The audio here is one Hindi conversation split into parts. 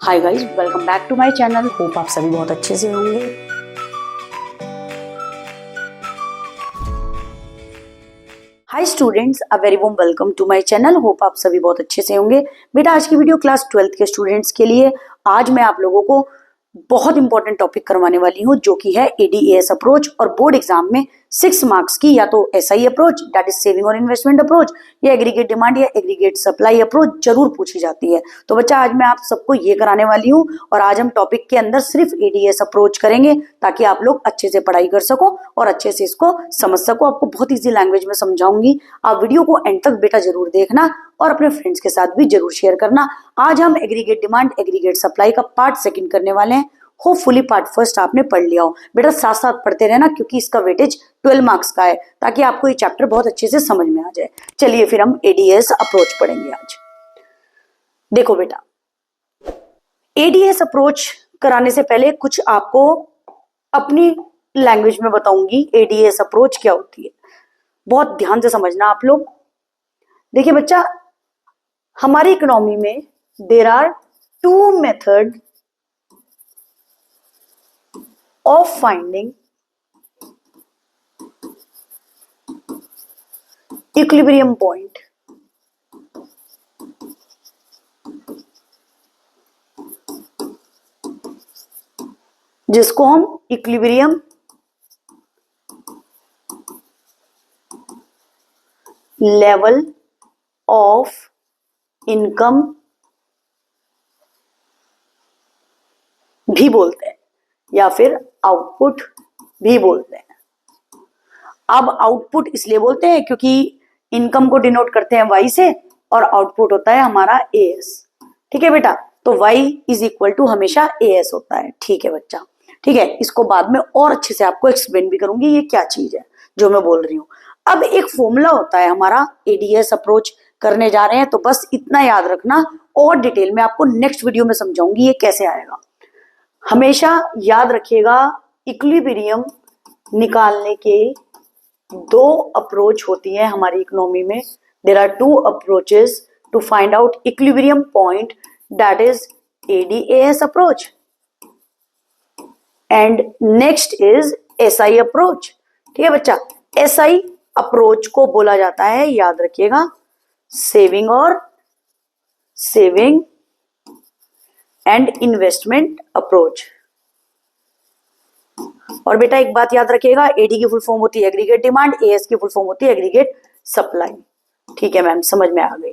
Hi guys, welcome back to my channel. Hope आप सभी बहुत अच्छे से होंगे। Hi students, a very warm welcome to my channel. Hope आप सभी बहुत अच्छे से होंगे। बेटा, आज की वीडियो क्लास 12th के स्टूडेंट्स के लिए। आज मैं आप लोगों को बहुत इंपॉर्टेंट टॉपिक करवाने वाली हूँ, जो कि है एडीएएस अप्रोच। और बोर्ड एग्जाम में 6 मार्क्स की या तो SI approach, that is saving और इन्वेस्टमेंट अप्रोच, या एग्रीगेट डिमांड या एग्रीगेट सप्लाई अप्रोच जरूर पूछी जाती है। तो बच्चा, आज मैं आप सबको ये कराने वाली हूँ। और आज हम टॉपिक के अंदर सिर्फ एडीएस अप्रोच करेंगे, ताकि आप लोग अच्छे से पढ़ाई कर सको और अच्छे से इसको समझ सको। आपको बहुत ईजी लैंग्वेज में समझाऊंगी। आप वीडियो को एंड तक बेटा जरूर देखना और अपने फ्रेंड्स के साथ भी जरूर शेयर करना। आज हम एग्रीगेट डिमांड एग्रीगेट सप्लाई का पार्ट सेकंड करने वाले हैं। होपफुली पार्ट फर्स्ट आपने पढ़ लिया हो। बेटा, साथ साथ पढ़ते रहना, क्योंकि इसका वेटेज 12 मार्क्स का है, ताकि आपको ये चैप्टर बहुत अच्छे से समझ में आ जाए। चलिए फिर हम एडीएस अप्रोच पढ़ेंगे आज। देखो बेटा, एडीएस अप्रोच कराने से पहले कुछ आपको अपनी लैंग्वेज में बताऊंगी एडीएस अप्रोच क्या होती है। बहुत ध्यान से समझना आप लोग। देखिए बच्चा, हमारी इकोनॉमी में there are 2 method of finding equilibrium point. जिसको हम इक्विलिब्रियम लेवल ऑफ इनकम भी बोलते हैं, या फिर आउटपुट भी बोलते हैं। अब आउटपुट इसलिए बोलते हैं क्योंकि इनकम को डिनोट करते हैं वाई से, और आउटपुट होता है हमारा एएस। ठीक है बेटा, तो वाई इज इक्वल टू हमेशा एएस होता है। ठीक है बच्चा, ठीक है। इसको बाद में और अच्छे से आपको एक्सप्लेन भी करूंगी ये क्या चीज है जो मैं बोल रही हूँ। अब एक फॉर्मूला होता है हमारा एडीएस अप्रोच करने जा रहे हैं, तो बस इतना याद रखना। और डिटेल में आपको नेक्स्ट वीडियो में समझाऊंगी ये कैसे आएगा। हमेशा याद रखिएगा, इक्विलिब्रियम निकालने के 2 अप्रोच होती है हमारी इकोनॉमी में। There are 2 approaches to find out equilibrium point, that is ADS approach and next is SI approach. ठीक है बच्चा, एसआई अप्रोच को बोला जाता है, याद रखिएगा, सेविंग एंड इन्वेस्टमेंट अप्रोच। और बेटा एक बात याद रखिएगा, एडी की फुल फॉर्म होती है एग्रीगेट डिमांड, एएस की फुल फॉर्म होती है एग्रीगेट सप्लाई। ठीक है मैम, समझ में आ गई।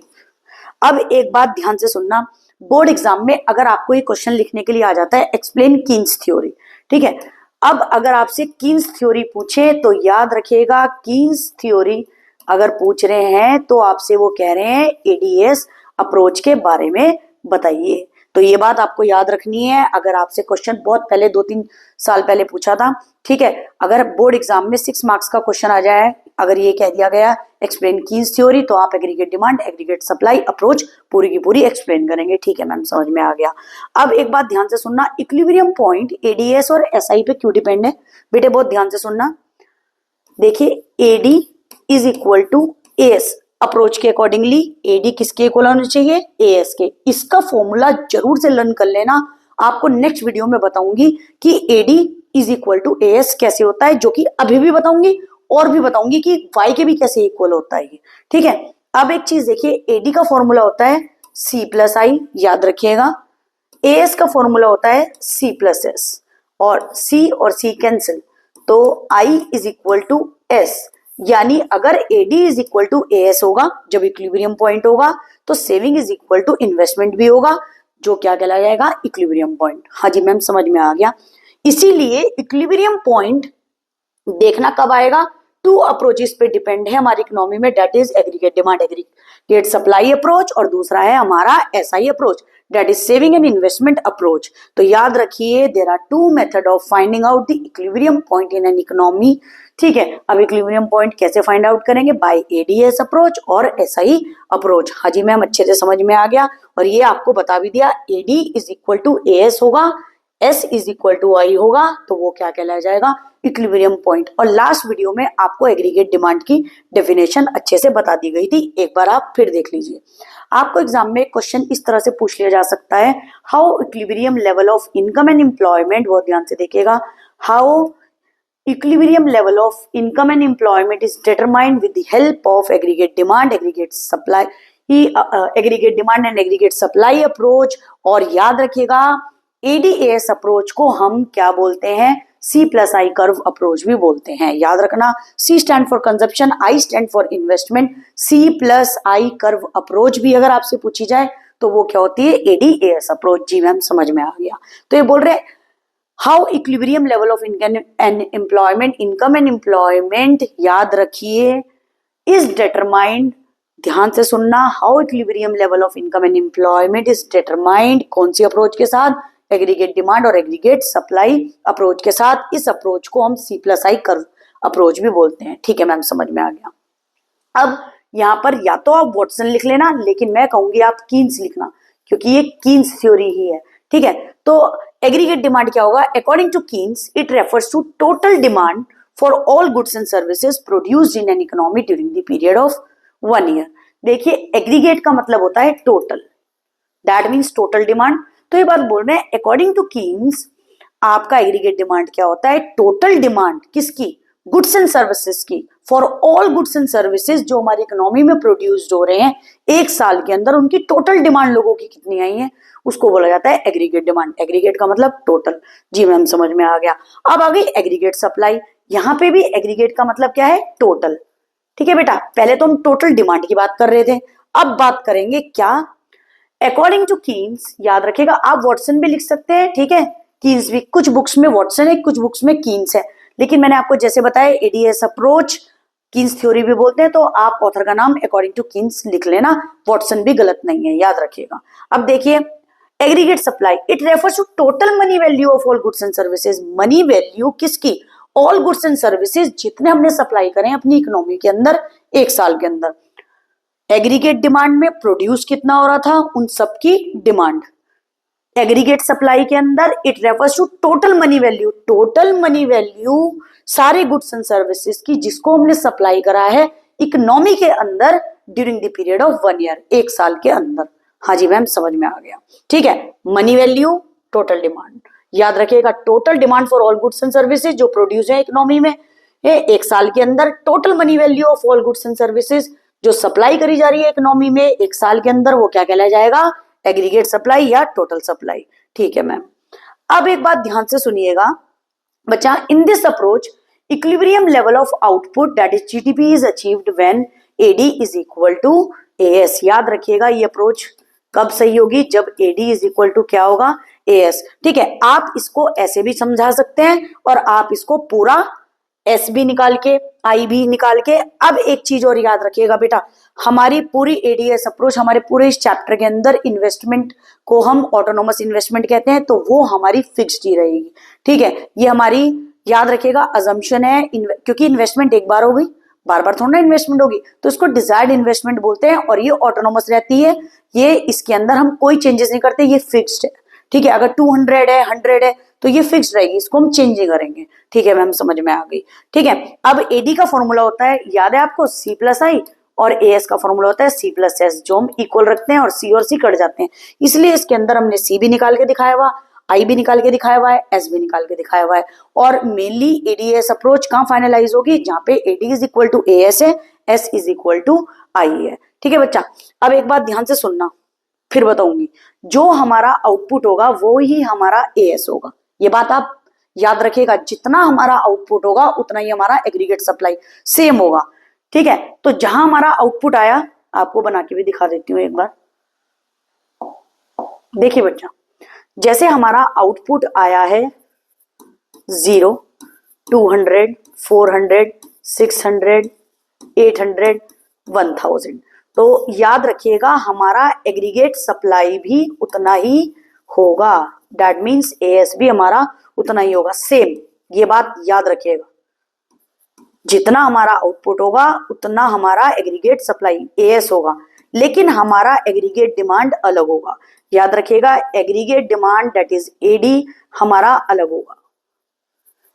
अब एक बात ध्यान से सुनना, बोर्ड एग्जाम में अगर आपको ये क्वेश्चन लिखने के लिए आ जाता है, एक्सप्लेन कीन्स थ्योरी। ठीक है, अब अगर आपसे कीन्स थ्योरी पूछे तो याद रखिएगा, कीन्स थ्योरी अगर पूछ रहे हैं तो आपसे वो कह रहे हैं एडीएस अप्रोच के बारे में बताइए। तो ये बात आपको याद रखनी है। अगर आपसे क्वेश्चन बहुत पहले 2-3 साल पहले पूछा था, ठीक है, अगर बोर्ड एग्जाम में 6 मार्क्स का क्वेश्चन आ जाए, अगर ये कह दिया गया एक्सप्लेन कीन्स थ्योरी, तो आप aggregate demand aggregate supply approach पूरी की पूरी एक्सप्लेन करेंगे। ठीक है मैम, समझ में आ गया। अब एक बात ध्यान से सुनना, इक्विलिब्रियम पॉइंट एडीएस और एसआई पे क्यों डिपेंड है बेटे, बहुत ध्यान से सुनना। देखिए, AD is equal to AS approach के अकॉर्डिंगली एडी किसके इक्वल होना चाहिए, एएस के। इसका फॉर्मूला जरूर से लर्न कर लेना। आपको नेक्स्ट वीडियो में बताऊंगी कि AD is equal to AS कैसे होता है, जो कि अभी भी बताऊंगी, और भी बताऊंगी कि वाई के भी कैसे इक्वल होता है। ठीक है, अब एक चीज देखिए, एडी का फॉर्मूला होता है सी प्लस आई, याद रखिएगा। एएस का फॉर्मूला होता है सी प्लस एस, और सी कैंसिल, तो I is equal to S. यानी अगर AD is equal to AS होगा जब इक्विलिब्रियम पॉइंट होगा, तो saving is equal to investment भी होगा, जो क्या कहलाया जाएगा, इक्विलिब्रियम पॉइंट। हाँ जी मैम, समझ में आ गया। इसीलिए इक्विलिब्रियम पॉइंट देखना कब आएगा, 2 अप्रोचेस पे डिपेंड है हमारी इकोनॉमी में, that is aggregate demand aggregate supply approach, और दूसरा है हमारा SI approach, that is saving and investment approach. तो याद रखिए, there are 2 method of finding out the equilibrium point in an economy. ठीक है, अब इक्विलिब्रियम पॉइंट कैसे फाइंड आउट करेंगे, बाय एडीएस अप्रोच और एसआई अप्रोच। हाँ जी मैम, अच्छे से समझ में आ गया। और ये आपको बता भी दिया, AD is equal to AS होगा, S is equal to I होगा तो वो क्या कहलाया जाएगा, इक्विलिब्रियम पॉइंट। और लास्ट वीडियो में आपको एग्रीगेट डिमांड की डेफिनेशन अच्छे से बता दी गई थी, एक बार आप फिर देख लीजिए। आपको एग्जाम में क्वेश्चन इस तरह से पूछ लिया जा सकता है, how equilibrium level of income and employment, बहुत ध्यान से देखिएगा, how equilibrium level of income and employment is determined with the help of aggregate demand, aggregate supply, aggregate demand and aggregate supply approach। और याद रखिएगा ADAS अप्रोच को हम क्या बोलते हैं, C+I कर्व अप्रोच भी बोलते हैं। याद रखना, C stand for consumption, I stand for investment, C+I curve approach भी अगर आपसे पूछी जाए तो वो क्या होती है, ADAS अप्रोच। जी मैम समझ में आ गया। तो ये बोल रहे हैं how equilibrium level of income and employment, याद रखिए, इज डिटरमाइंड, ध्यान से सुनना, how equilibrium level of income and employment is determined कौन सी अप्रोच के साथ, एग्रीगेट डिमांड और एग्रीगेट सप्लाई अप्रोच के साथ। इस अप्रोच को हम C+I कर्व अप्रोच भी बोलते हैं। ठीक है मैम समझ में आ गया। अब यहाँ पर या तो आप वॉटसन लिख लेना, लेकिन मैं कहूंगी आप कीन्स लिखना, क्योंकि ये कीन्स थ्योरी ही है। ठीक है, तो एग्रीगेट डिमांड क्या होगा, according to Keynes it refers to total demand for all goods and services produced in an economy during the period of 1 year. देखिए एग्रीगेट का मतलब होता है total, that means total demand. तो ये बात बोल रहे हैं अकॉर्डिंग टू कीन्स आपका एग्रीगेट डिमांड क्या होता है, टोटल डिमांड किसकी, गुड्स एंड सर्विसेज की, for all goods and services जो हमारी इकोनॉमी में प्रोड्यूस्ड हो रहे हैं एक साल के अंदर, उनकी टोटल डिमांड लोगों की कितनी आई है, उसको बोला जाता है एग्रीगेट डिमांड। एग्रीगेट का मतलब टोटल। जी मैम समझ में आ गया। अब आ गई एग्रीगेट सप्लाई। यहाँ पे भी एग्रीगेट का मतलब क्या है, टोटल। ठीक है बेटा, पहले तो हम टोटल डिमांड की बात कर रहे थे, अब बात करेंगे क्या, अकॉर्डिंग टू कीन्स। याद रखिएगा आप वॉटसन भी लिख सकते हैं, ठीक है, कीन्स भी, कुछ बुक्स में वॉटसन है, कुछ बुक्स में कीन्स है, लेकिन मैंने आपको जैसे बताया ADAS अप्रोच कीन्स थ्योरी भी बोलते हैं, तो आप ऑथर का नाम अकॉर्डिंग टू कीन्स लिख लेना, वॉटसन भी गलत नहीं है, याद रखिएगा। अब देखिए aggregate supply, it refers to total money value of all goods and services. Money value किसकी, ऑल गुड्स एंड सर्विसेज जितने हमने सप्लाई करें अपनी इकोनॉमी के अंदर एक साल के अंदर। एग्रीगेट डिमांड में प्रोड्यूस कितना हो रहा था, उन सबकी डिमांड। एग्रीगेट सप्लाई के अंदर it refers to total money value, total money value सारे गुड्स एंड सर्विसेज की जिसको हमने सप्लाई करा है इकोनॉमी के अंदर during the period of 1 year, एक साल के अंदर। हाँ जी मैम समझ में आ गया। ठीक है, मनी वैल्यू, टोटल डिमांड, याद रखिएगा total demand for all goods and services जो प्रोड्यूस है इकोनॉमी में एक साल के अंदर, total money value of all goods and services जो सप्लाई करी जा रही है इकोनॉमी में एक साल के अंदर, वो क्या कहलाया जाएगा, एग्रीगेट सप्लाई या टोटल सप्लाई। ठीक है मैम। अब एक बात ध्यान से सुनिएगा बच्चा, in this approach equilibrium level of output that is GDP is achieved when AD is equal to AS। याद रखिएगा ये अप्रोच कब सही होगी, जब AD इज इक्वल टू क्या होगा, AS। ठीक है, आप इसको ऐसे भी समझा सकते हैं और आप इसको पूरा S भी निकाल के I भी निकाल के। अब एक चीज और याद रखिएगा बेटा, हमारी पूरी ADAS अप्रोच, हमारे पूरे इस चैप्टर के अंदर इन्वेस्टमेंट को हम ऑटोनोमस इन्वेस्टमेंट कहते हैं, तो वो हमारी फिक्स्ड ही रहेगी। ठीक है, ये हमारी याद रखिएगा अजम्पशन है, क्योंकि इन्वेस्टमेंट एक बार हो गई, बार बार थोड़ा ना इन्वेस्टमेंट होगी, तो इसको डिजायर्ड इन्वेस्टमेंट बोलते हैं और ये ऑटोनोमस रहती है, ये इसके अंदर हम कोई चेंजेस नहीं करते, ये फिक्स्ड है। ठीक है, अगर 200 है 100 है तो ये फिक्स रहेगी, इसको हम चेंज नहीं करेंगे। ठीक है मैम समझ में आ गई। ठीक है, अब AD का फॉर्मूला होता है, याद है आपको, C+I, और AS का फॉर्मूला होता है C+S, जो हम इक्वल रखते हैं और C और C कट जाते हैं, इसलिए इसके अंदर हमने C भी निकाल के दिखाया हुआ, I भी निकाल के दिखाया हुआ है, S भी निकाल के दिखाया हुआ है। और मेनली ADAS अप्रोच कहाँ फाइनलाइज होगी, जहाँ पे AD is equal to AS है, S is equal to I है। ठीक है बच्चा, अब एक बात ध्यान से सुनना, फिर बताऊंगी, जो हमारा आउटपुट होगा वो ही हमारा AS होगा, ये बात आप याद रखिएगा, जितना हमारा आउटपुट होगा उतना ही हमारा एग्रीगेट सप्लाई सेम होगा। ठीक है, तो जहां हमारा आउटपुट आया, आपको बना के भी दिखा देती हूं एक बार, देखिए बच्चा, जैसे हमारा आउटपुट आया है 0, 200, 400, 600, 800, 1000, तो याद रखिएगा हमारा एग्रीगेट सप्लाई भी उतना ही होगा, दैट मीन्स AS भी हमारा उतना ही होगा, सेम। ये बात याद रखिएगा, जितना हमारा आउटपुट होगा उतना हमारा एग्रीगेट सप्लाई AS होगा, लेकिन हमारा एग्रीगेट डिमांड अलग होगा। याद रखिएगा aggregate demand that is AD हमारा अलग होगा।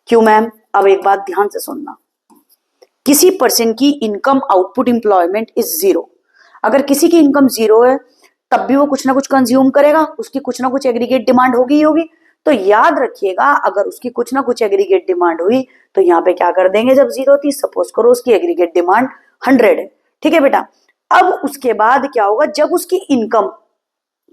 क्यों मैम? अब एक बात ध्यान से सुनना, किसी पर्सन की income output employment is zero. अगर किसी की इनकम जीरो है तब भी वो कुछ ना कुछ कंज्यूम करेगा, उसकी कुछ ना कुछ एग्रीगेट डिमांड होगी ही होगी। तो याद रखिएगा अगर उसकी कुछ ना कुछ एग्रीगेट डिमांड हुई तो यहाँ पे क्या कर देंगे, जब जीरो थी सपोज करो उसकी एग्रीगेट डिमांड 100 है, ठीक है बेटा। अब उसके बाद क्या होगा, जब उसकी इनकम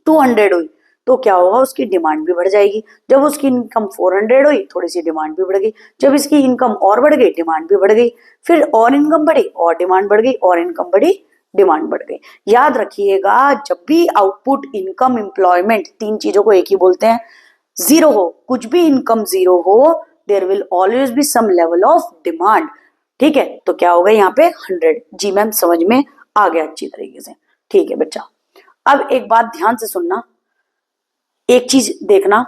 200 हुई तो क्या होगा, उसकी डिमांड भी बढ़ जाएगी। जब उसकी इनकम 400 हुई थोड़ी सी डिमांड भी बढ़ गई। जब इसकी इनकम और बढ़ गई डिमांड भी बढ़ गई। फिर और इनकम बढ़ी और डिमांड बढ़ गई, और इनकम बढ़ी डिमांड बढ़ गई। याद रखिएगा जब भी आउटपुट इनकम एम्प्लॉयमेंट तीन चीजों को एक ही बोलते हैं, जीरो हो, कुछ भी इनकम जीरो हो, there will always be some level of demand, ठीक है। तो क्या होगा यहाँ पे 100। जी मैम समझ में आ गया अच्छी तरीके से, ठीक है बच्चा। अब एक बात ध्यान से सुनना, एक चीज देखना,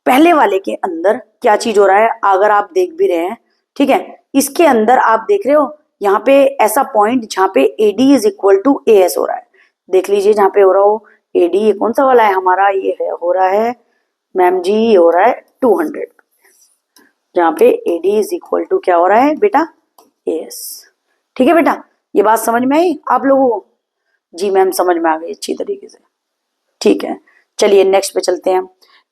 पहले वाले के अंदर क्या चीज हो रहा है अगर आप देख भी रहे हैं, ठीक है। इसके अंदर आप देख रहे हो यहाँ पे ऐसा पॉइंट जहां पे AD is equal to AS हो रहा है। देख लीजिए जहां पे हो रहा हो AD, ये कौन सा वाला है हमारा, ये है हो रहा है मैम जी, ये हो रहा है 200, जहां पे AD इज इक्वल टू क्या हो रहा है बेटा, AS। ठीक है बेटा, ये बात समझ में आई आप लोगों को? जी मैम समझ में आ गई अच्छी तरीके से, ठीक है। चलिए नेक्स्ट पे चलते हैं।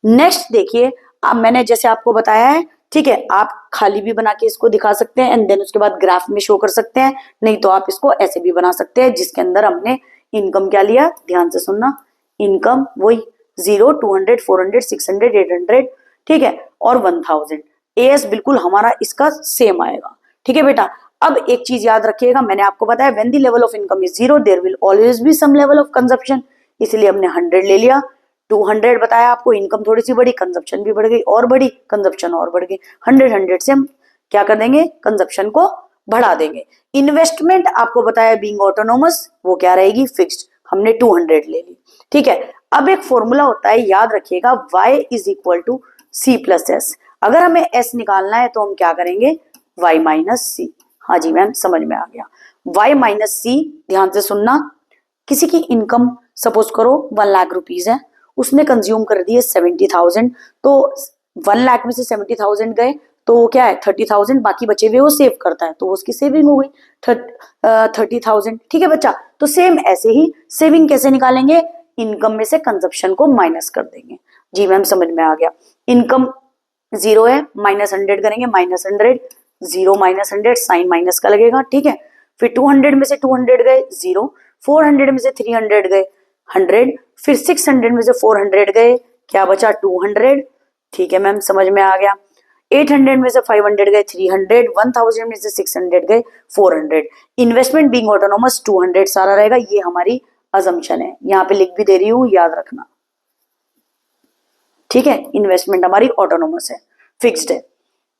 नेक्स्ट देखिए, अब मैंने जैसे आपको बताया है, ठीक है, आप खाली भी बना के इसको दिखा सकते हैं एंड देन उसके बाद ग्राफ में शो कर सकते हैं, नहीं तो आप इसको ऐसे भी बना सकते हैं जिसके अंदर हमने इनकम क्या लिया, ध्यान से सुनना, इनकम वही 0, 200, 400, 600, 800, ठीक है, और 1000। AS बिल्कुल हमारा इसका सेम आएगा, ठीक है बेटा। अब एक चीज याद रखिएगा, मैंने आपको बताया when the level of income is zero there will always be some level of consumption, इसलिए हमने 100 ले लिया। 200 बताया आपको, इनकम थोड़ी सी बढ़ी, कंजप्शन भी बढ़ गई, और बढ़ी कंजप्शन और बढ़ गई। 100 से हम क्या कर देंगे, कंजप्शन को बढ़ा देंगे। इन्वेस्टमेंट आपको बताया बीइंग ऑटोनोमस, वो क्या रहेगी, फिक्स्ड, हमने 200 ले ली, ठीक है। अब एक फॉर्मूला होता है याद रखिएगा, y is equal to C plus S। अगर हमें S निकालना है तो हम क्या करेंगे, y माइनस C। हाँ जी मैम समझ में आ गया, y माइनस C। ध्यान से सुनना, किसी की इनकम सपोज करो 1 लाख रुपीज है, उसने कंज्यूम कर दिए 70,000, तो 1 लाख में से 70,000 गए तो क्या है 30,000, बाकी बचे हुए वो सेव करता है तो उसकी सेविंग हो गई 30,000, ठीक है बच्चा। तो सेम ऐसे ही सेविंग कैसे निकालेंगे, इनकम में से कंजप्शन को माइनस कर देंगे। जी मैम समझ में आ गया, इनकम 0 है, -100 करेंगे, -100, 0 -100, साइन माइनस का लगेगा, ठीक है। फिर 200 में से 200 गए 0, 400 में से 300 गए 100, फिर 600 में से 400 गए, क्या बचा 200, ठीक है मैम समझ में आ गया। 800 में से 500 गए 300, 1000 में से 600 गए 400। इन्वेस्टमेंट बीइंग ऑटोनोमस 200 सारा रहेगा, ये हमारी अजम्पशन है, यहाँ पे लिख भी दे रही हूँ याद रखना, ठीक है। इन्वेस्टमेंट हमारी ऑटोनोमस है, फिक्स्ड है।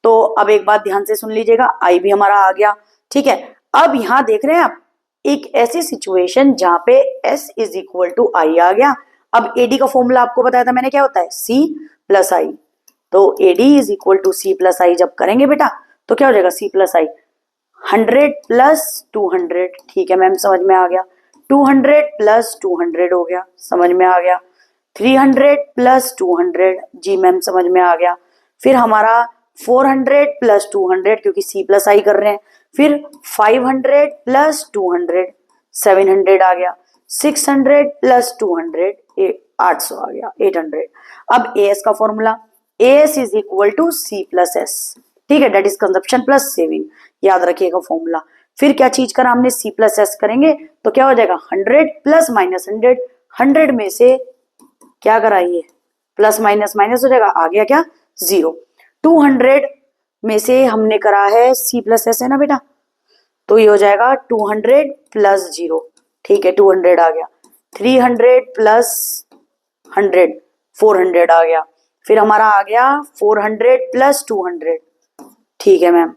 तो अब एक बात ध्यान से सुन लीजिएगा, आई भी हमारा आ गया, ठीक है। अब यहाँ देख रहे हैं आप एक ऐसी सिचुएशन जहां पे S is equal to I आ गया। अब AD का फॉर्मूला आपको बताया था मैंने, क्या होता है C प्लस I। तो AD is equal to C plus I जब करेंगे बेटा तो क्या हो जाएगा, C प्लस I, 100 प्लस 200, ठीक है मैम समझ में आ गया। 200 प्लस 200 हो गया, समझ में आ गया। 300 प्लस 200, जी मैम समझ में आ गया। फिर हमारा 400 प्लस 200 क्योंकि C प्लस I कर रहे हैं। फिर 500 प्लस 200 700 आ गया। 600 प्लस 200 800 आ गया, 800। अब AS का formula, AS is equal to C plus S, ठीक है, that is consumption plus saving, याद रखिएगा फॉर्मूला। फिर क्या चीज करा हमने, C प्लस S करेंगे तो क्या हो जाएगा 100 प्लस -100, 100 में से क्या कराइए प्लस माइनस माइनस हो जाएगा, आ गया क्या 0। 200 में से हमने करा है C प्लस S है ना बेटा, तो ये हो जाएगा 200 प्लस 0, ठीक है 200 आ गया। 300 प्लस 100 400 आ गया। फिर हमारा आ गया 400 प्लस 200, ठीक है मैम।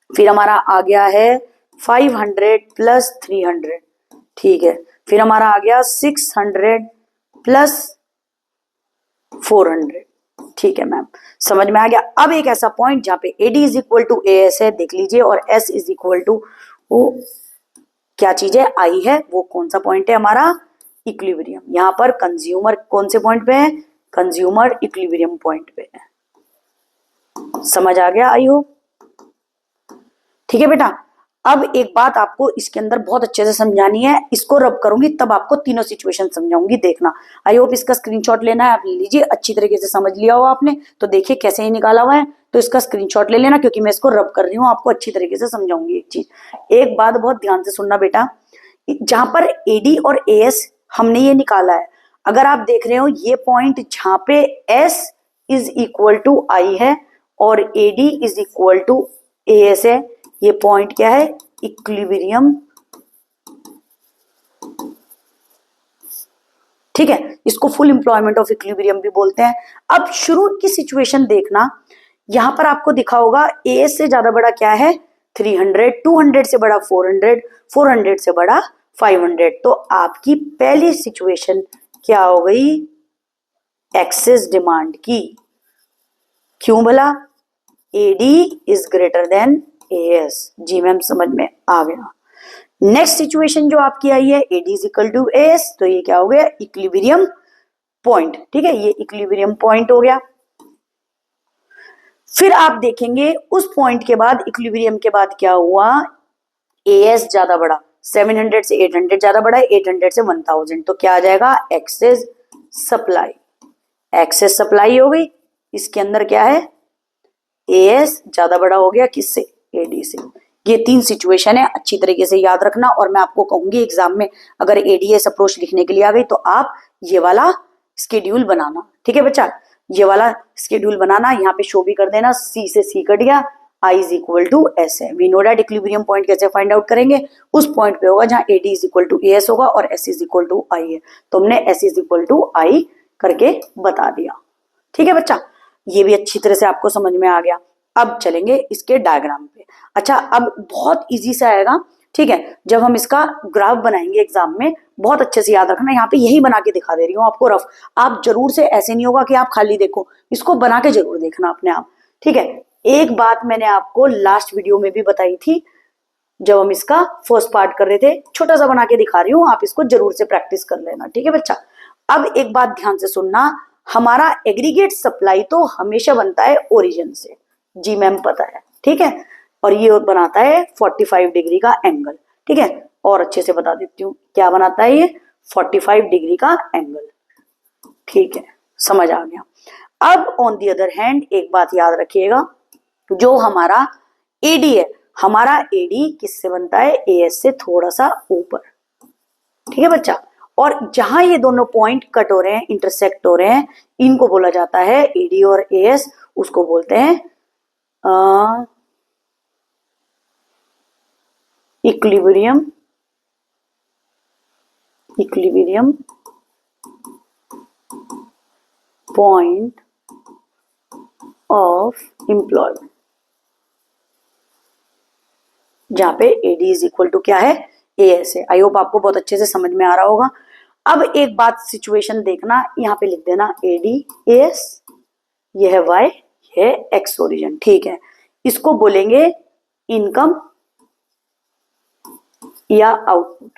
फिर हमारा आ गया है 500 प्लस 300, ठीक है। फिर हमारा आ गया 600 प्लस 400, ठीक है मैम समझ में आ गया। अब एक ऐसा पॉइंट जहां पे AD is equal to AS है, देख लीजिए, और S इज इक्वल टू वो क्या चीज है, I है, वो कौन सा पॉइंट है हमारा, इक्विलिब्रियम। यहां पर कंज्यूमर कौन से पॉइंट पे है, कंज्यूमर इक्विलिब्रियम पॉइंट पे है। समझ आ गया आई होप, ठीक है बेटा। अब एक बात आपको इसके अंदर बहुत अच्छे से समझानी है, इसको रब करूंगी तब आपको तीनों सिचुएशन समझाऊंगी, देखना। आई होप इसका स्क्रीनशॉट लेना है, आप ले लीजिए, अच्छी तरीके से समझ लिया हो आपने तो देखिए कैसे ही निकाला हुआ है, तो इसका स्क्रीनशॉट ले लेना क्योंकि मैं इसको रब कर रही हूँ, आपको अच्छी तरीके से समझाऊंगी एक चीज। एक बात बहुत ध्यान से सुनना बेटा, जहां पर एडी और एएस हमने ये निकाला है, अगर आप देख रहे हो ये पॉइंट जहां पे S is equal to I है और AD is equal to AS है, ये पॉइंट क्या है, इक्विलिब्रियम, ठीक है, इसको फुल एम्प्लॉयमेंट ऑफ इक्विलिब्रियम भी बोलते हैं। अब शुरू की सिचुएशन देखना, यहां पर आपको दिखा होगा एएस से ज्यादा बड़ा क्या है 300, 200 से बड़ा 400, 400 से बड़ा 500, तो आपकी पहली सिचुएशन क्या हो गई, एक्सेस डिमांड की। क्यों भला, AD is greater than AS. जी मैम समझ में आ गया। नेक्स्ट सिचुएशन जो आपकी आई है AD is equal to AS, तो ये क्या हो गया, इक्विलिब्रियम पॉइंट, ठीक है, ये इक्विलिब्रियम पॉइंट हो गया। फिर आप देखेंगे उस पॉइंट के बाद, इक्विलिब्रियम के बाद क्या हुआ, एएस ज्यादा बड़ा, 700 से 800 ज्यादा बड़ा है, 800 से 1000, तो क्या आ जाएगा, एक्सेस सप्लाई। एक्सेस सप्लाई हो गई, इसके अंदर क्या है, एएस ज्यादा बड़ा हो गया किससे, एडी से। ये तीन सिचुएशन है, अच्छी तरीके से याद रखना, और मैं आपको कहूंगी एग्जाम में अगर एडीएस अप्रोच लिखने के लिए आ गई तो आप ये वाला स्केड्यूल बनाना, ठीक है बच्चा, ये वाला स्केड्यूल बनाना, यहाँ पे शो भी कर देना, सी से सी कट गया, I is equal to S है। We know that equilibrium point कैसे फाइंड आउट करेंगे, उस पॉइंट पे होगा जहां AD is equal to AS होगा और S is equal to I है, तो हमने S is equal to I करके बता दिया, ठीक है बच्चा, ये भी अच्छी तरह से आपको समझ में आ गया। अब चलेंगे इसके डायग्राम पे। अच्छा, अब बहुत इजी से आएगा, ठीक है, जब हम इसका ग्राफ बनाएंगे एग्जाम में, बहुत अच्छे से याद रखना, यहाँ पे यही बना के दिखा दे रही हूँ आपको रफ, आप जरूर से, ऐसे नहीं होगा कि आप खाली देखो, इसको बना के जरूर देखना अपने आप, ठीक है। एक बात मैंने आपको लास्ट वीडियो में भी बताई थी, जब हम इसका फर्स्ट पार्ट कर रहे थे, छोटा सा बना के दिखा रही हूँ, आप इसको जरूर से प्रैक्टिस कर लेना, ठीक है बच्चा। अब एक बात ध्यान से सुनना, हमारा एग्रीगेट सप्लाई तो हमेशा बनता है ओरिजिन से, जी मैम पता है, ठीक है, और ये बनाता है 45 डिग्री का एंगल, ठीक है, और अच्छे से बता देती हूँ क्या बनाता है ये, 45 डिग्री का एंगल, ठीक है, समझ आ गया। अब ऑन दी अदर हैंड एक बात याद रखिएगा, जो हमारा एडी है, हमारा एडी किससे बनता है, एएस से थोड़ा सा ऊपर, ठीक है बच्चा, और जहां ये दोनों पॉइंट कट हो रहे हैं, इंटरसेक्ट हो रहे हैं, इनको बोला जाता है एडी और एएस, उसको बोलते हैं इक्विलिब्रियम पॉइंट ऑफ एम्प्लॉयमेंट, जहां पे एडी इज इक्वल टू क्या है, एएस है। आई होप आपको बहुत अच्छे से समझ में आ रहा होगा। अब एक बात सिचुएशन देखना, यहाँ पे लिख देना एडी एएस, ये है वाई, ये है एक्स ओरिजिन, ठीक है, इसको बोलेंगे इनकम या आउटपुट,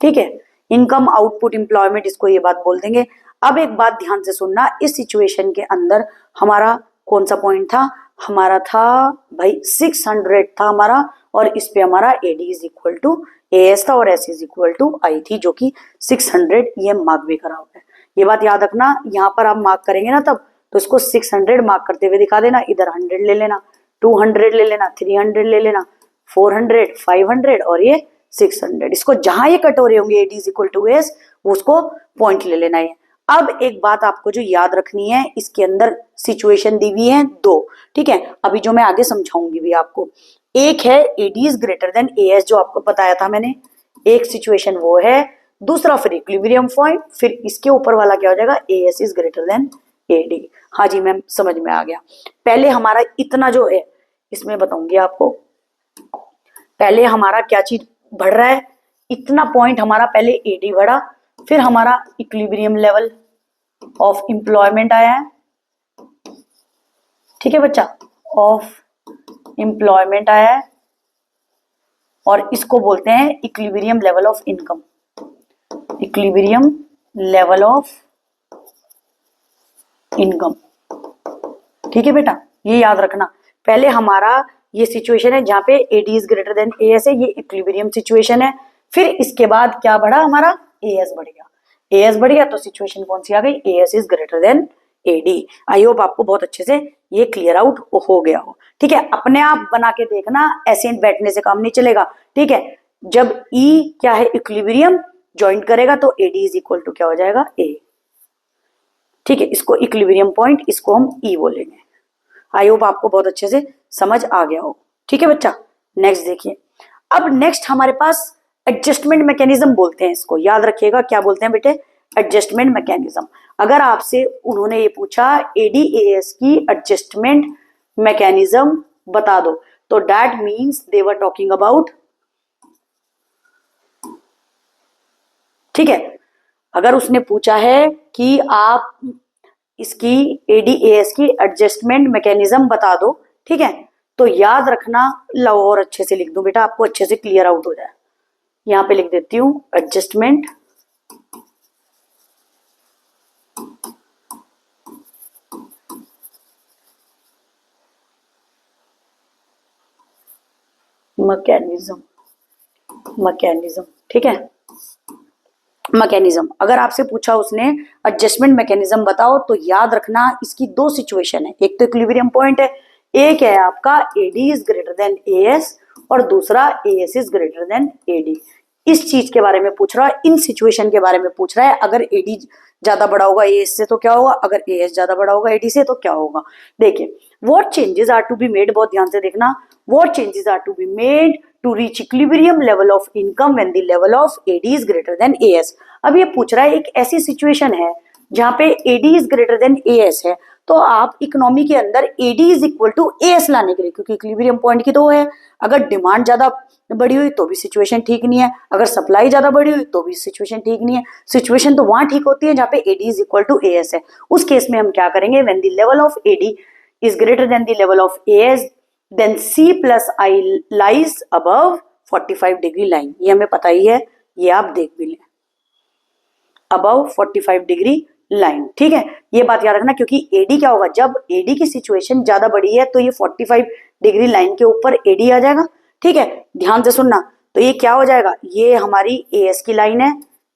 ठीक है, इनकम आउटपुट एम्प्लॉयमेंट, इसको ये बात बोल देंगे। अब एक बात ध्यान से सुनना, इस सिचुएशन के अंदर हमारा कौन सा पॉइंट था, हमारा था भाई 600 था हमारा, और इस पे हमारा AD is equal to AS था और S is equal to I थी, जो कि 600, ये मार्क भी करा हुआ है, ये बात याद रखना। यहाँ पर आप मार्क करेंगे ना तब, तो इसको 600 मार्क करते हुए दिखा देना, इधर 100 ले लेना, 200 ले लेना, 300 ले लेना, 400, 500 और ये 600, इसको जहां ये कट हो रहे होंगे AD is equal to S, उसको पॉइंट ले लेना है। अब एक बात आपको जो याद रखनी है, इसके अंदर सिचुएशन दी हुई है दो, ठीक है, अभी जो मैं आगे समझाऊंगी भी आपको। एक है AD is greater than AS, जो आपको बताया था मैंने, एक सिचुएशन वो है, दूसरा फिर इक्विलिब्रियम पॉइंट, फिर इसके ऊपर वाला क्या हो जाएगा, AS is greater than AD. हाँ जी मैम समझ में आ गया। पहले हमारा इतना जो है, इसमें बताऊंगी आपको, पहले हमारा क्या चीज बढ़ रहा है, इतना पॉइंट हमारा पहले एडी बढ़ा, फिर हमारा इक्विलिब्रियम लेवल ऑफ एम्प्लॉयमेंट आया है, ठीक है बच्चा, ऑफ एम्प्लॉयमेंट आया है, और इसको बोलते हैं equilibrium level of income. Equilibrium level of income. ठीक है बेटा, ये याद रखना। पहले हमारा ये सिचुएशन है जहां पे AD is greater than AS है, ये इक्विलिब्रियम सिचुएशन है। फिर इसके बाद क्या बढ़ा हमारा, एएस बढ़ गया। एएस बढ़ गया तो सिचुएशन कौन सी आ गई, AS is greater than AD. I hope आपको बहुत अच्छे से ये क्लियर आउट हो गया हो। ठीक है, अपने आप बना के देखना, ऐसे बैठने से काम नहीं चलेगा। ठीक है, जब ई क्या है, इक्विलिब्रियम ज्वाइंट करेगा तो एडी इज इक्वल टू क्या हो जाएगा, ए। ठीक है, इसको इक्विलिब्रियम पॉइंट, इसको हम ई बोलेंगे। आई होप आपको बहुत अच्छे से समझ आ गया हो। ठीक है बच्चा, नेक्स्ट देखिए। अब नेक्स्ट हमारे पास एडजस्टमेंट मैकेनिज्म बोलते हैं इसको, याद रखिएगा क्या बोलते हैं बेटे, एडजस्टमेंट मैकेनिज्म। अगर आपसे उन्होंने ये पूछा एडीएएस की एडजस्टमेंट मैकेनिज्म बता दो, तो that means they were talking about, ठीक है, अगर उसने पूछा है कि आप इसकी एडीएएस की एडजस्टमेंट मैकेनिज्म बता दो, ठीक है, तो याद रखना, लो और अच्छे से लिख दो बेटा, आपको अच्छे से क्लियर आउट हो जाए। यहां पे लिख देती हूं एडजस्टमेंट मैकेनिज्म, मैकेनिज्म, ठीक है, मैकेनिज्म। अगर आपसे पूछा उसने एडजस्टमेंट मैकेनिज्म बताओ, तो याद रखना इसकी दो सिचुएशन है, एक तो इक्विलिब्रियम पॉइंट है, एक है आपका AD is greater than AS और दूसरा AS is greater than AD. इस चीज के बारे में पूछ रहा है, इन सिचुएशन के बारे में पूछ रहा है। अगर एडी ज्यादा बड़ा होगा एएस से तो क्या होगा, अगर एएस ज्यादा बड़ा होगा एडी से तो क्या होगा। देखिए, what changes are to be made, बहुत ध्यान से देखना, what changes are to be made to reach equilibrium level of income when the level of AD is greater than AS. अब ये पूछ रहा है, एक ऐसी सिचुएशन है जहां पे AD is greater than AS है, तो आप इकोनॉमी के अंदर AD is equal to AS लाने के लिए, क्योंकि इक्विलिब्रियम पॉइंट की दो है, अगर डिमांड ज्यादा बड़ी हुई तो भी सिचुएशन ठीक नहीं है, अगर सप्लाई ज्यादा बड़ी हुई तो भी सिचुएशन ठीक नहीं है। सिचुएशन तो वहां ठीक होती है जहां पे AD is equal to AS है। उस केस में हम क्या करेंगे, when the level of AD is greater than the level of AS then C plus I lies above 45 degree line. ये हमें पता ही है, ये आप देख भी लें, अबव 45 डिग्री लाइन। ठीक है, ये बात याद रखना, क्योंकि एडी क्या होगा, जब एडी की सिचुएशन ज्यादा बड़ी है तो ये 45 डिग्री लाइन के ऊपर एडी आ जाएगा। ठीक है, ध्यान से सुनना, तो ये क्या हो जाएगा, ये हमारी एएस की लाइन है,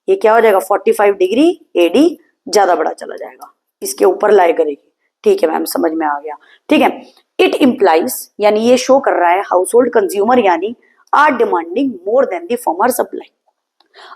ये क्या हो जाएगा 45 डिग्री, एडी ज्यादा बड़ा चला जाएगा, इसके ऊपर लाई करेगी। ठीक है मैम, समझ में आ गया। ठीक है, इट इंप्लाइज, यानी ये शो कर रहा है, हाउस होल्ड कंज्यूमर यानी are demanding more than the firm are supply.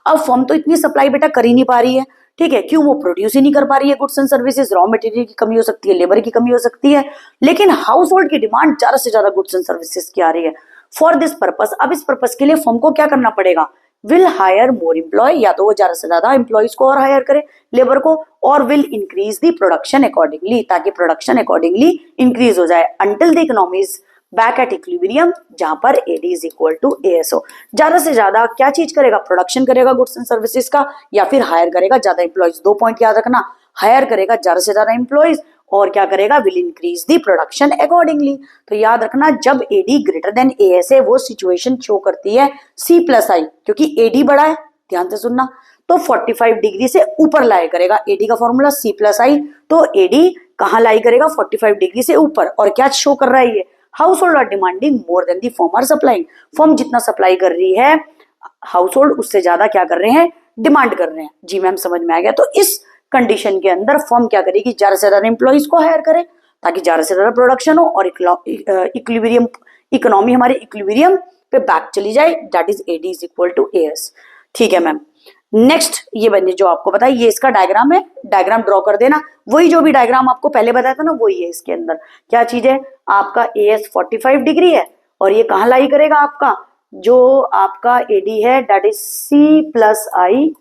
अब फर्म तो इतनी सप्लाई बेटा कर ही नहीं पा रही है, ठीक है, क्यों, वो प्रोड्यूस ही नहीं कर पा रही है goods and services, raw material की कमी हो सकती है, लेबर की कमी हो सकती है, लेकिन हाउस होल्ड की डिमांड ज्यादा से ज्यादा गुड्स एंड सर्विसेज की आ रही है। फॉर दिस पर्पस, अब इस पर्पस के लिए फर्म को क्या करना पड़ेगा, विल हायर मोर एम्प्लॉय, या तो वो ज्यादा से ज्यादा एम्प्लॉयज को और हायर करे, लेबर को, और will increase the production accordingly, ताकि प्रोडक्शन अकॉर्डिंगली इंक्रीज हो जाए, until the economy's back at equilibrium, जहां पर AD is equal to AS हो। ज्यादा से ज्यादा क्या चीज करेगा, प्रोडक्शन करेगा गुड्स एंड सर्विसेज का, या फिर हायर करेगा ज्यादा एम्प्लॉयज। दो पॉइंट याद रखना, हायर करेगा ज्यादा से ज्यादा एम्प्लॉयज, और क्या करेगा, will increase the production accordingly. तो याद रखना, जब एडी ग्रेटर देन एएस है, वो सिचुएशन शो करती है C प्लस आई, क्योंकि एडी बड़ा है, ध्यान से सुनना, तो 45 डिग्री से ऊपर लाई करेगा। एडी का फॉर्मूला C प्लस आई, तो एडी कहां लाई करेगा, 45 डिग्री से ऊपर। और क्या शो कर रहा है ये, household are demanding more than the firm are supplying, firm जितना सप्लाई कर रही है, हाउस होल्ड उससे ज्यादा क्या कर रहे हैं, डिमांड कर रहे हैं। जी मैम, समझ में आ गया। तो इस कंडीशन के अंदर फर्म क्या करेगी, ज्यादा से ज्यादा एम्प्लॉइज को हायर करे, ताकि ज्यादा से ज्यादा प्रोडक्शन हो और इक्विलिब्रियम, इकोनॉमी हमारे इक्विलिब्रियम पे बैक चली जाए, that is AD is equal to AS. ठीक है मैम, नेक्स्ट ये बने जो आपको बताया, ये इसका डायग्राम है, डायग्राम ड्रॉ कर देना, वही जो भी डायग्राम आपको पहले बताया था ना, वही है। इसके अंदर क्या चीज है, आपका एएस 45 डिग्री है, और ये कहां लाई करेगा, आपका जो आपका एडी है that is C plus I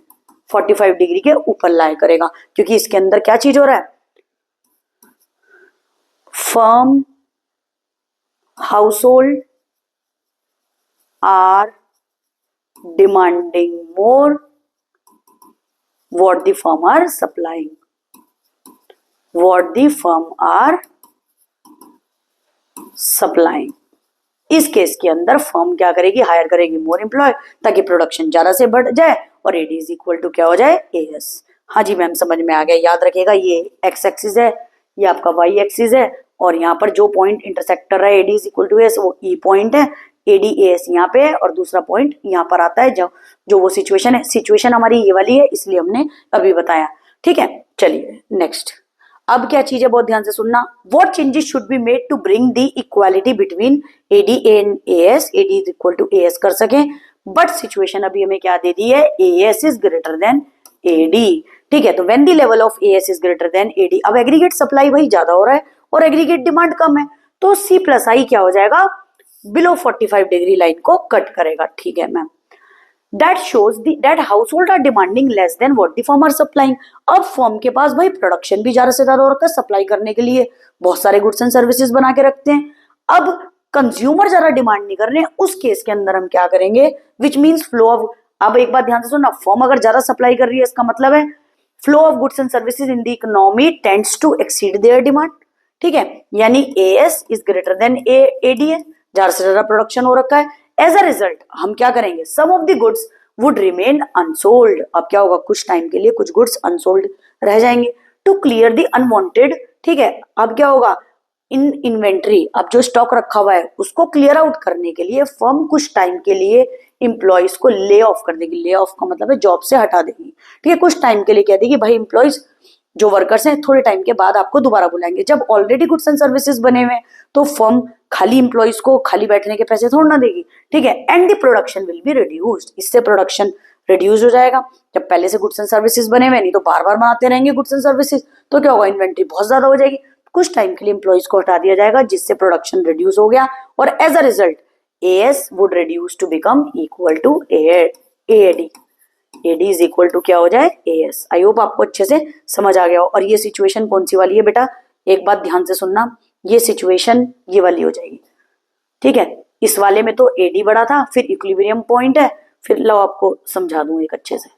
45 degree के ऊपर लाई करेगा, क्योंकि इसके अंदर क्या चीज हो रहा है, firm household are demanding more what the firm are supplying, what the firm are supplying। इस केस के अंदर फर्म क्या करेगी, हायर करेगी मोर एम्प्लॉय, ताकि प्रोडक्शन ज्यादा से बढ़ जाए और AD इज इक्वल टू क्या हो जाए AS। हाँ जी मैम समझ में आ गया। याद रखिएगा ये एक्स एक्सिस है, ये आपका वाई एक्सिस है, और यहाँ पर जो पॉइंट इंटरसेक्ट कर रहा है AD is equal to AS वो E पॉइंट है, AD AS यहाँ पे है, और दूसरा पॉइंट यहाँ पर आता है जो वो सिचुएशन है। सिचुएशन हमारी ये वाली है इसलिए हमने अभी बताया। ठीक है, चलिए नेक्स्ट। अब क्या चीज है बहुत ध्यान से सुनना। What changes should be made to bring the equality between AD and AS, AD is equal to AS कर सके, बट सिचुएशन अभी हमें क्या दे दी है, AS is greater than AD। ठीक है, तो when the level of AS is greater than AD, अब एग्रीगेट सप्लाई भाई ज्यादा हो रहा है और एग्रीगेट डिमांड कम है, तो C+I क्या हो जाएगा, बिलो 45 डिग्री लाइन को कट करेगा। ठीक है ma'am, that shows that household are demanding less than what the firm are supplying। अब फर्म के पास भाई प्रोडक्शन भी ज्यादा से ज्यादा हो रखा है, सप्लाई करने के लिए बहुत सारे गुड्स एंड सर्विसेज बना के रखते हैं। अब कंज्यूमर ज्यादा डिमांड नहीं कर रहे हैं, उस केस के अंदर हम क्या करेंगे, विच मीन्स फ्लो ऑफ, अब एक बात ध्यान से सुनना, फर्म अगर ज्यादा सप्लाई कर रही है इसका मतलब है flow of goods and services in the economy tends to exceed their demand. ठीक है, यानी AS is greater than AD है, ज्यादा से ज्यादा प्रोडक्शन हो रखा है। एज अ रिजल्ट हम क्या करेंगे, some of the goods would remain unsold. अब क्या होगा, कुछ टाइम के लिए कुछ गुड्स अनसोल्ड रह जाएंगे टू क्लियर द अनवांटेड। ठीक है, अब क्या होगा, इन इन्वेंट्री, अब जो स्टॉक रखा हुआ है उसको क्लियर आउट करने के लिए फर्म कुछ टाइम के लिए इंप्लॉइज को ले ऑफ कर देगी। ले ऑफ का मतलब है जॉब से हटा देगी। ठीक है, कुछ टाइम के लिए कह देगी भाई इंप्लॉइज जो वर्कर्स हैं थोड़े टाइम के बाद आपको दोबारा बुलाएंगे। जब ऑलरेडी गुड्स एंड सर्विसेज बने हुए हैं तो फर्म खाली इंप्लॉइज को खाली बैठने के पैसे थोड़ा ना देगी। ठीक है, and the production will be reduced, इससे प्रोडक्शन रिड्यूस हो जाएगा। जब पहले से गुड्स एंड सर्विसेज बने हुए, नहीं तो बार बार बनाते रहेंगे गुड्स एंड सर्विसेज, तो क्या होगा, इन्वेंट्री बहुत ज्यादा हो जाएगी। कुछ टाइम के लिए इंप्लॉइज को हटा दिया जाएगा जिससे प्रोडक्शन रिड्यूस हो गया, और as a result AS would reduce to become equal to AD। AD is equal to क्या हो जाए AS। आई होप आपको अच्छे से समझ आ गया हो। और ये सिचुएशन कौन सी वाली है बेटा, एक बात ध्यान से सुनना, ये सिचुएशन ये वाली हो जाएगी। ठीक है, इस वाले में तो AD बड़ा था, फिर इक्विलिब्रियम पॉइंट है, फिर लो आपको समझा दूं एक अच्छे से।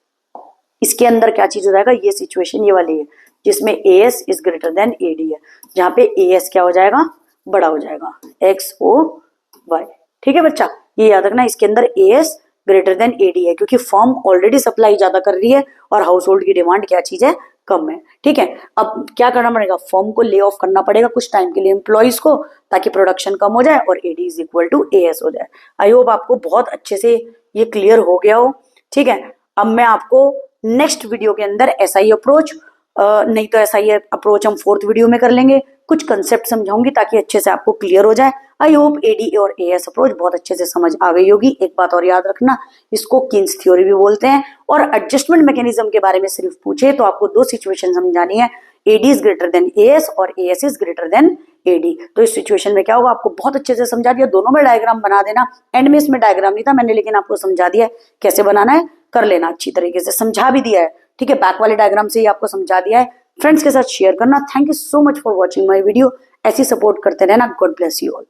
इसके अंदर क्या चीज हो जाएगा, ये सिचुएशन ये वाली है जिसमें AS is greater than AD है, जहां पे AS क्या हो जाएगा, बड़ा हो जाएगा XOY। ठीक है बच्चा, ये याद रखना, इसके अंदर AS ग्रेटर देन AD है क्योंकि फर्म ऑलरेडी सप्लाई ज्यादा कर रही है और हाउस होल्ड की डिमांड क्या चीज है, कम है। ठीक है, अब क्या करना पड़ेगा, फर्म को ले ऑफ करना पड़ेगा कुछ टाइम के लिए एम्प्लॉइज को, ताकि प्रोडक्शन कम हो जाए और AD is equal to AS हो जाए। आई होप आपको बहुत अच्छे से ये क्लियर हो गया हो। ठीक है, अब मैं आपको नेक्स्ट वीडियो के अंदर SI अप्रोच, नहीं तो SI अप्रोच हम 4th वीडियो में कर लेंगे, कुछ कंसेप्ट समझाऊंगी ताकि अच्छे से आपको क्लियर हो जाए। आई होप AD और AS अप्रोच बहुत अच्छे से समझ आ गई होगी। एक बात और याद रखना, इसको किन्स थ्योरी भी बोलते हैं। और एडजस्टमेंट मैकेनिज्म के बारे में सिर्फ पूछे तो आपको 2 सिचुएशन समझानी है, AD is greater then AS और AS is greater than AD। तो इस सिचुएशन में क्या होगा, आपको बहुत अच्छे से समझा दिया, दोनों में डायग्राम बना देना। एंड में इसमें डायग्राम नहीं था मैंने, लेकिन आपको समझा दिया है कैसे बनाना है, कर लेना, अच्छी तरीके से समझा भी दिया है। ठीक है, बैक वाले डायग्राम से ही आपको समझा दिया है। फ्रेंड्स के साथ शेयर करना। Thank you so much for watching my video. ऐसी सपोर्ट करते रहना। God bless you all.